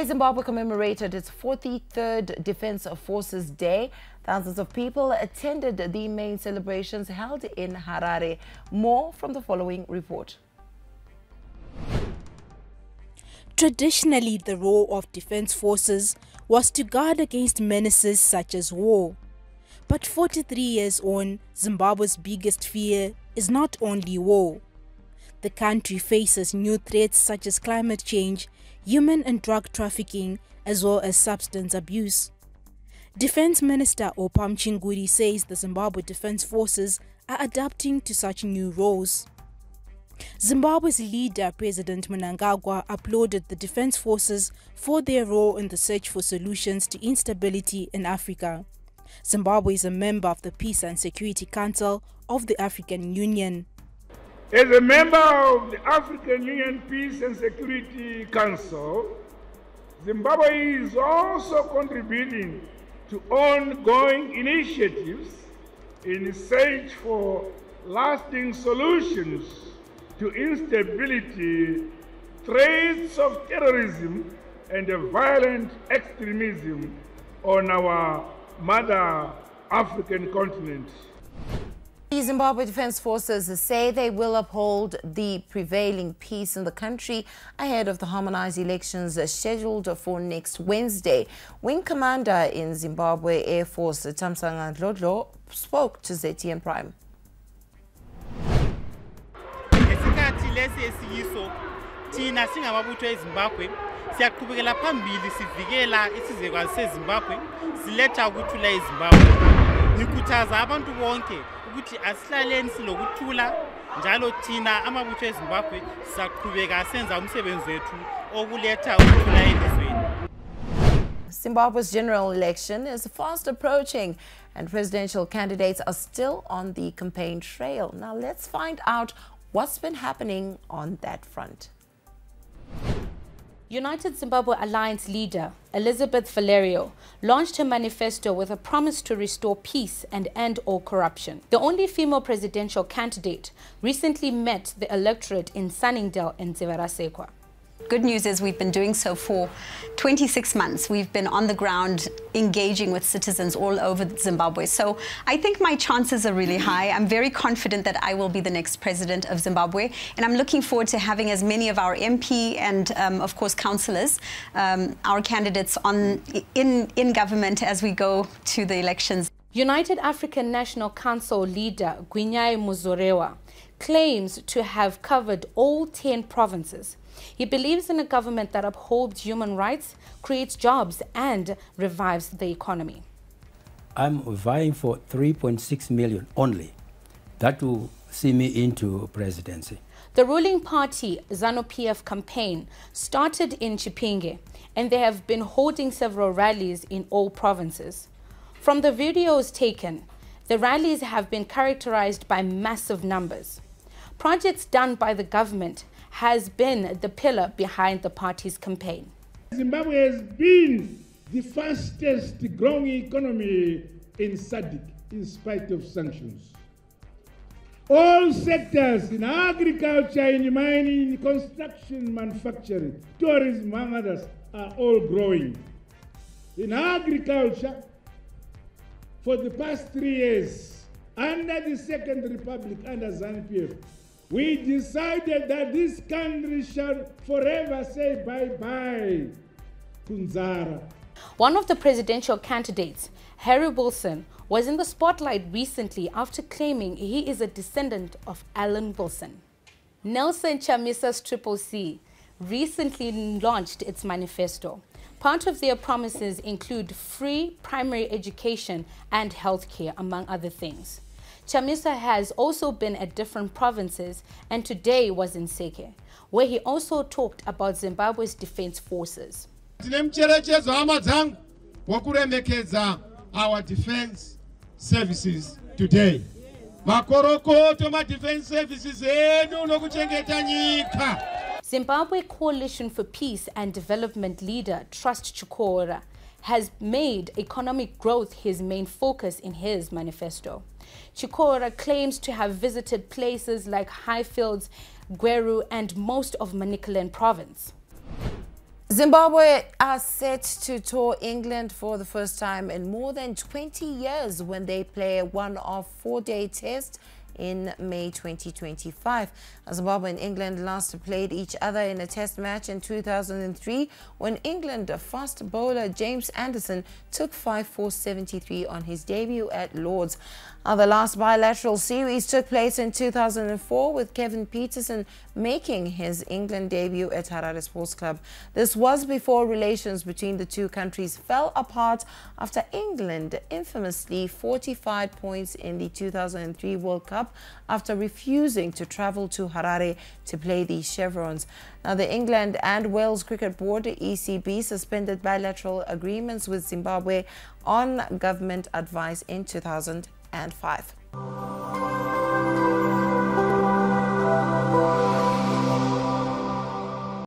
Zimbabwe commemorated its 43rd Defense Forces Day. Thousands of people attended the main celebrations held in Harare. More from the following report. Traditionally, the role of defense forces was to guard against menaces such as war. But 43 years on, Zimbabwe's biggest fear is not only war. The country faces new threats such as climate change, human and drug trafficking, as well as substance abuse. Defense Minister Opam Chinguri says the Zimbabwe Defense Forces are adapting to such new roles. Zimbabwe's leader, President Mnangagwa, applauded the defense forces for their role in the search for solutions to instability in Africa. Zimbabwe is a member of the Peace and Security Council of the African Union. As a member of the African Union Peace and Security Council, Zimbabwe is also contributing to ongoing initiatives in search for lasting solutions to instability, threats of terrorism, and violent extremism on our mother African continent. The Zimbabwe Defense Forces say they will uphold the prevailing peace in the country ahead of the harmonized elections scheduled for next Wednesday. Wing Commander in Zimbabwe Air Force Tamsanga Dlodlo spoke to ZTN Prime. Thina singababutho eZimbabwe siyaqhubekela phambili sivikela isizekwane seZimbabwe siletha ukuthula eZimbabwe. Ngikhuthaza abantu bonke ukuthi asihlaleni silokuthula njalo thina amabutho eZimbabwe siyaqhubeka senza umsebenzi wethu okuletha ukuthula elizweni. Zimbabwe's general election is fast approaching and presidential candidates are still on the campaign trail. Now let's find out what's been happening on that front. United Zimbabwe Alliance leader Elizabeth Valerio launched her manifesto with a promise to restore peace and end all corruption. The only female presidential candidate recently met the electorate in Sunningdale in Dzivarasekwa. Good news is we've been doing so for 26 months. We've been on the ground engaging with citizens all over Zimbabwe. So I think my chances are really high. I'm very confident that I will be the next president of Zimbabwe. And I'm looking forward to having as many of our MP and, of course, councillors, our candidates in government as we go to the elections. United African National Council leader Gwinyai Muzorewa claims to have covered all 10 provinces. He believes in a government that upholds human rights, creates jobs, and revives the economy. I'm vying for 3.6 million only. That will see me into presidency. The ruling party, ZANU-PF campaign, started in Chipinge, and they have been holding several rallies in all provinces. From the videos taken, the rallies have been characterized by massive numbers. Projects done by the government has been the pillar behind the party's campaign. Zimbabwe has been the fastest growing economy in SADC in spite of sanctions. All sectors in agriculture, in mining, construction, manufacturing, tourism, among others, are all growing. In agriculture, for the past 3 years, under the Second Republic, under ZANU-PF, we decided that this country shall forever say bye-bye to Nzara. One of the presidential candidates, Harry Wilson, was in the spotlight recently after claiming he is a descendant of Alan Wilson. Nelson Chamisa's CCC recently launched its manifesto. Part of their promises include free primary education and healthcare, among other things. Chamisa has also been at different provinces and today was in Seke, where he also talked about Zimbabwe's defense forces. Our defense services today. Zimbabwe Coalition for Peace and Development leader Trust Chikora has made economic growth his main focus in his manifesto. Chikora claims to have visited places like Highfields, Gweru, and most of Manicaland province. Zimbabwe are set to tour England for the first time in more than 20 years when they play a one-off four-day test in May 2025. Zimbabwe and England last played each other in a test match in 2003 when England fast bowler James Anderson took 5 for 73 on his debut at Lord's. The last bilateral series took place in 2004 with Kevin Peterson making his England debut at Harare Sports Club. This was before relations between the two countries fell apart after England infamously fortified points in the 2003 World Cup after refusing to travel to Harare to play the Chevrons. Now, the England and Wales Cricket Board, ECB, suspended bilateral agreements with Zimbabwe on government advice in 2005.